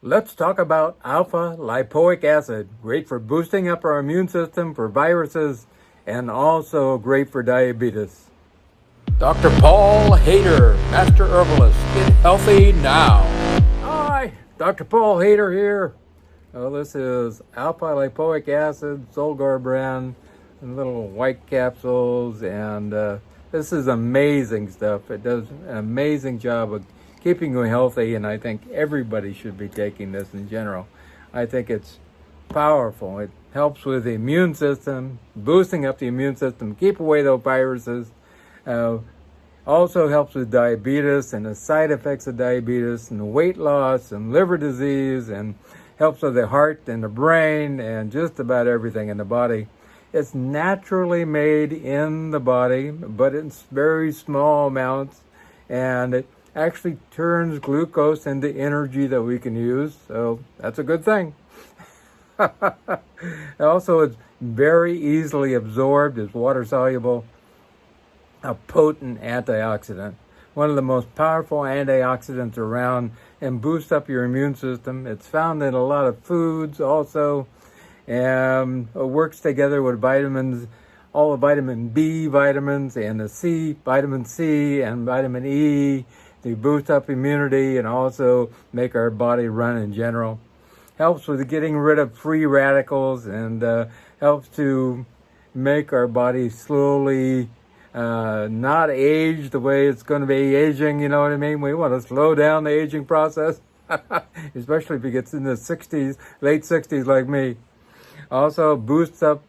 Let's talk about alpha lipoic acid. Great for boosting up our immune system for viruses and also great for diabetes. Dr. Paul Haider, Master Herbalist. Get healthy now. Hi, Dr. Paul Haider here. This is alpha lipoic acid, Solgar brand, in little white capsules, and this is amazing stuff. It does an amazing job of keeping you healthy, and I think everybody should be taking this in general. I think it's powerful. It helps with the immune system, boosting up the immune system, keep away those viruses. Also helps with diabetes and the side effects of diabetes and weight loss and liver disease, and helps with the heart and the brain and just about everything in the body. It's naturally made in the body, but it's very small amounts, and it actually turns glucose into energy that we can use, so that's a good thing. Also, it's very easily absorbed, it's water soluble, a potent antioxidant, one of the most powerful antioxidants around, and boosts up your immune system. It's found in a lot of foods also, and it works together with vitamins, all the vitamin B vitamins and the vitamin C and vitamin E to boost up immunity and also make our body run in general. Helps with getting rid of free radicals, and helps to make our body slowly not age the way it's going to be aging, you know what I mean? We want to slow down the aging process, especially if it gets in the 60s, late 60s like me. Also boosts up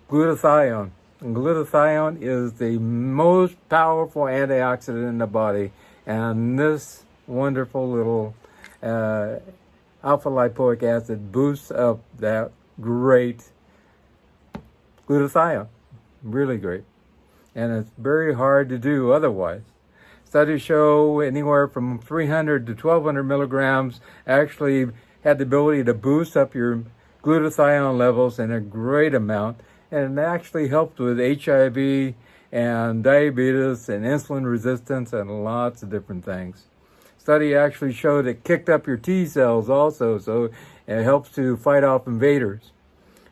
glutathione. And glutathione is the most powerful antioxidant in the body, and this wonderful little alpha lipoic acid boosts up that great glutathione. Really great. And it's very hard to do otherwise. Studies show anywhere from 300 to 1,200 milligrams actually had the ability to boost up your glutathione levels in a great amount, and it actually helped with HIV and diabetes and insulin resistance and lots of different things. Study actually showed it kicked up your T cells also, so it helps to fight off invaders.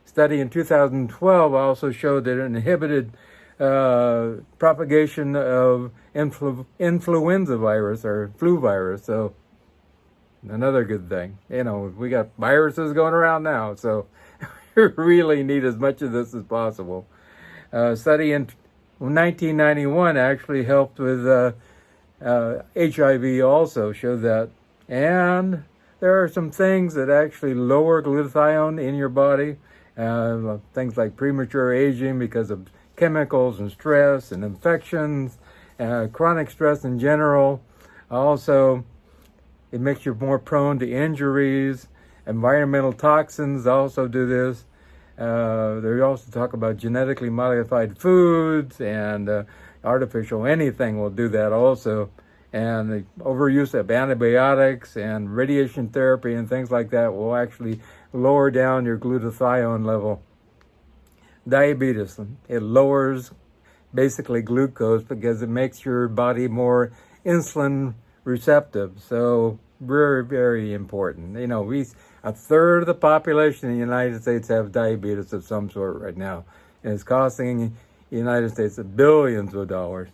Study in 2012 also showed that it inhibited propagation of influenza virus or flu virus. So another good thing. You know, we got viruses going around now, so we really need as much of this as possible. Study in 1991 actually helped with HIV also, showed that. And there are some things that actually lower glutathione in your body. Things like premature aging because of chemicals and stress and infections, chronic stress in general. Also, it makes you more prone to injuries. Environmental toxins also do this. They also talk about genetically modified foods, and artificial anything will do that also. And the overuse of antibiotics and radiation therapy and things like that will actually lower down your glutathione level. Diabetes, it lowers basically glucose because it makes your body more insulin receptive. So very, very important. You know, a third of the population in the United States have diabetes of some sort right now, and it's costing the United States billions of dollars.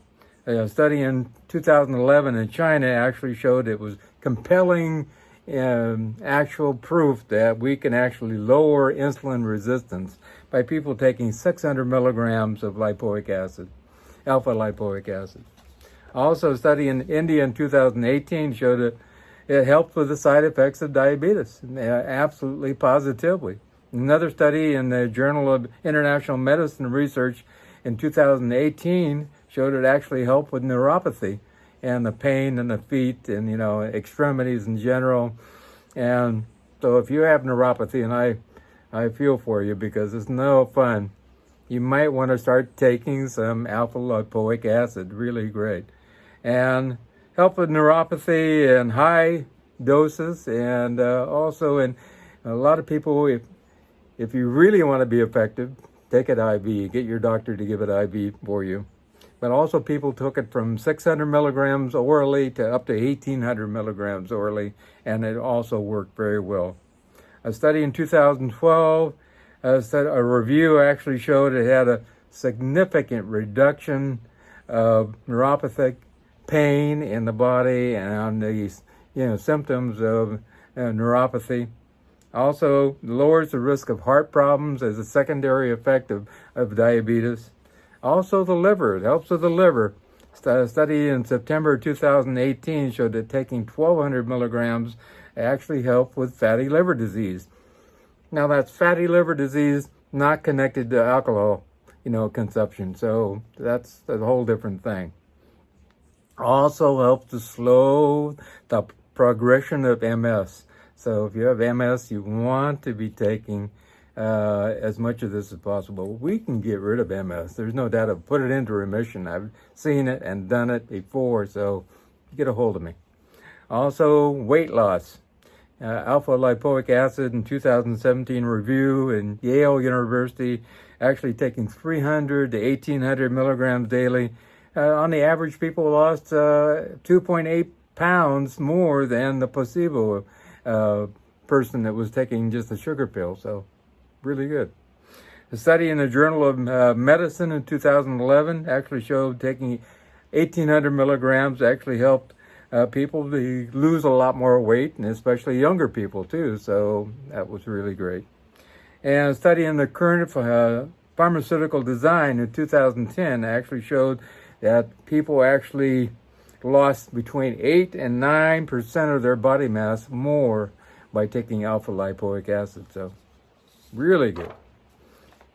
A study in 2011 in China actually showed it was compelling actual proof that we can actually lower insulin resistance by people taking 600 milligrams of lipoic acid, alpha lipoic acid. Also, a study in India in 2018 showed that it helped with the side effects of diabetes, absolutely positively. Another study in the Journal of International Medicine Research in 2018 showed it actually helped with neuropathy and the pain in the feet and, you know, extremities in general. And so if you have neuropathy, and I feel for you because it's no fun, you might want to start taking some alpha lipoic acid, really great. And help with neuropathy in high doses, and also in a lot of people, if you really want to be effective, take it IV. Get your doctor to give it IV for you. but also people took it from 600 milligrams orally to up to 1,800 milligrams orally, and it also worked very well. A study in 2012, a review actually showed it had a significant reduction of neuropathic pain in the body and the symptoms of neuropathy. Also lowers the risk of heart problems as a secondary effect of diabetes. Also the liver, it helps with the liver. A study in September 2018 showed that taking 1,200 milligrams actually helped with fatty liver disease. Now that's fatty liver disease not connected to alcohol, consumption. So that's a whole different thing. Also helps to slow the progression of MS. So if you have MS, you want to be taking as much of this as possible. We can get rid of MS. There's no doubt of put it into remission. I've seen it and done it before, so get a hold of me. Also, weight loss. Alpha lipoic acid in 2017 review in Yale University, actually taking 300 to 1,800 milligrams daily. On the average, people lost 2.8 pounds more than the placebo person that was taking just a sugar pill. So really good. A study in the Journal of Medicine in 2011 actually showed taking 1,800 milligrams actually helped people to lose a lot more weight, and especially younger people too. So that was really great. And a study in the current pharmaceutical design in 2010 actually showed that people actually lost between 8 and 9% of their body mass more by taking alpha lipoic acid. So really good.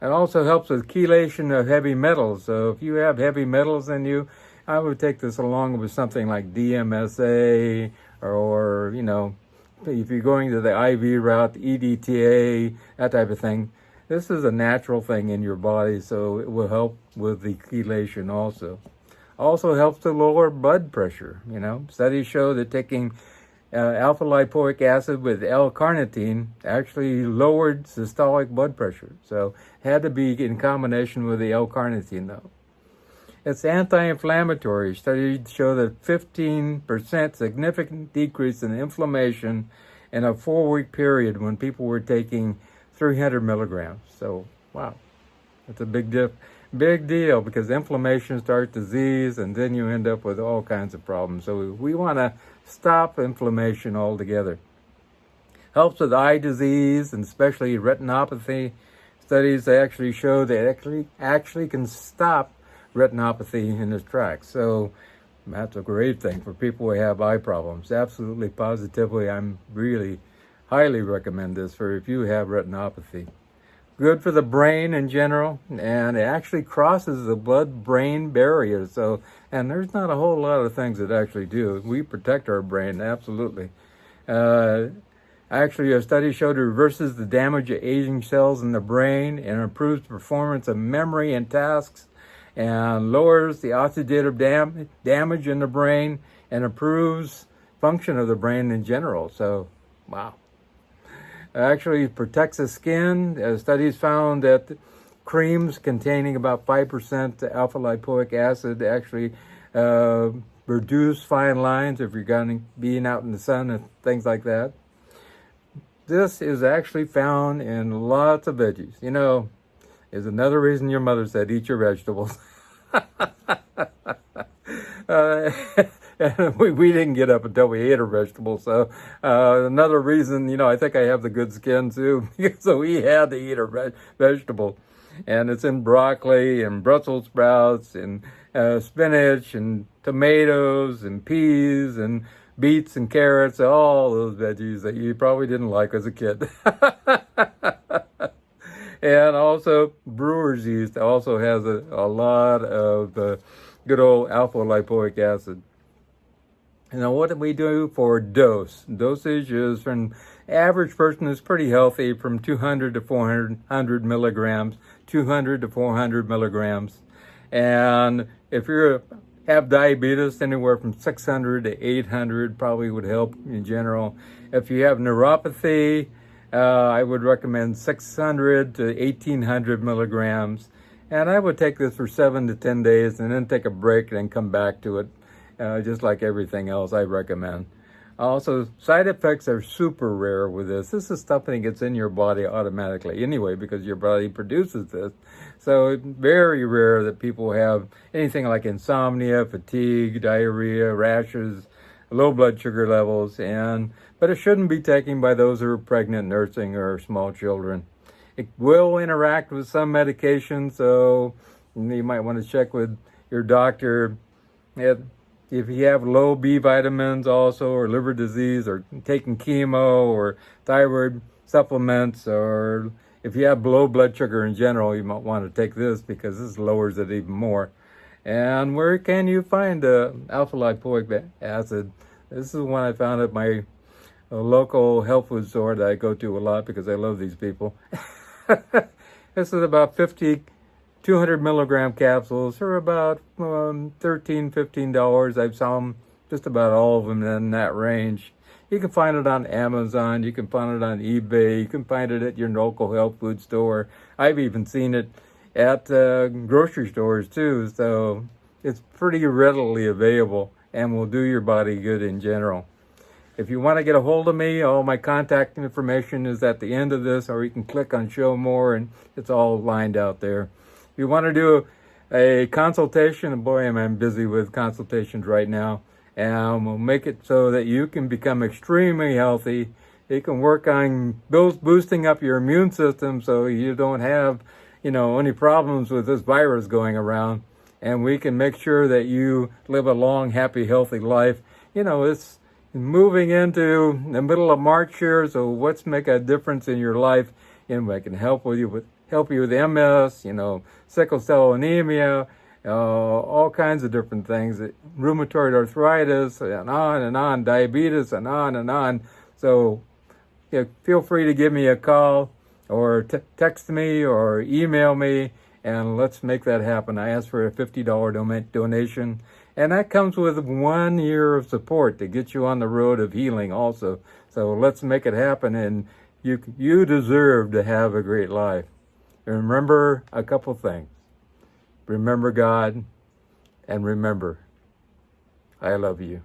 It also helps with chelation of heavy metals. So if you have heavy metals in you, I would take this along with something like DMSA or if you're going to the IV route, EDTA, that type of thing. This is a natural thing in your body, so it will help with the chelation also. Also helps to lower blood pressure. Studies show that taking alpha lipoic acid with L-carnitine actually lowered systolic blood pressure. So had to be in combination with the L-carnitine though. It's anti-inflammatory. Studies show that 15% significant decrease in inflammation in a 4-week period when people were taking 300 milligrams. So, wow, that's a big deal because inflammation starts disease and then you end up with all kinds of problems. So we want to stop inflammation altogether. Helps with eye disease and especially retinopathy. Studies actually show that actually can stop retinopathy in its tracks. So that's a great thing for people who have eye problems. Absolutely, positively, I'm really highly recommend this for if you have retinopathy. Good for the brain in general, and it actually crosses the blood-brain barrier. So, and there's not a whole lot of things that actually do. We protect our brain, absolutely. Actually, a study showed it reverses the damage of aging cells in the brain and improves the performance of memory and tasks, and lowers the oxidative damage in the brain and improves function of the brain in general. So, wow. It actually protects the skin. Studies found that creams containing about 5% alpha lipoic acid actually reduce fine lines if you're being out in the sun and things like that. This is actually found in lots of veggies. Is another reason your mother said eat your vegetables. We didn't get up until we ate our vegetables. So another reason, I think I have the good skin too, so we had to eat our vegetable. And it's in broccoli and Brussels sprouts and spinach and tomatoes and peas and beets and carrots, all those veggies that you probably didn't like as a kid. And also, brewer's yeast also has a lot of good old alpha lipoic acid. Now, what do we do for dose? Dosage is from average person is pretty healthy, from 200 to 400 milligrams, 200 to 400 milligrams. And if you have diabetes, anywhere from 600 to 800 probably would help in general. If you have neuropathy, I would recommend 600 to 1,800 milligrams. And I would take this for 7 to 10 days and then take a break and then come back to it, just like everything else I recommend. Also, side effects are super rare with this. This is stuff that gets in your body automatically anyway because your body produces this. So it's very rare that people have anything like insomnia, fatigue, diarrhea, rashes, low blood sugar levels, but it shouldn't be taken by those who are pregnant, nursing, or small children. It will interact with some medication, so you might want to check with your doctor. If you have low B vitamins also, or liver disease, or taking chemo, or thyroid supplements, or if you have low blood sugar in general, you might want to take this because this lowers it even more. And where can you find alpha lipoic acid? This is one I found at my local health food store that I go to a lot because I love these people. This is about 200 milligram capsules. They're about $13, $15. I've saw them, just about all of them in that range. You can find it on Amazon. You can find it on eBay. You can find it at your local health food store. I've even seen it at grocery stores too. So it's pretty readily available and will do your body good in general. If you want to get a hold of me, all my contact information is at the end of this, or you can click on show more and it's all lined out there. If you want to do a consultation, and boy, am I busy with consultations right now, and we'll make it so that you can become extremely healthy. You can work on boosting up your immune system so you don't have, any problems with this virus going around. And we can make sure that you live a long, happy, healthy life. It's moving into the middle of March here, so let's make a difference in your life. And I can help you with MS, sickle cell anemia, all kinds of different things, rheumatoid arthritis, and on, diabetes, and on. So feel free to give me a call or text me or email me, and let's make that happen. I ask for a $50 donation, and that comes with 1 year of support to get you on the road of healing also. So let's make it happen, and you deserve to have a great life. And remember a couple things. Remember God, and remember, I love you.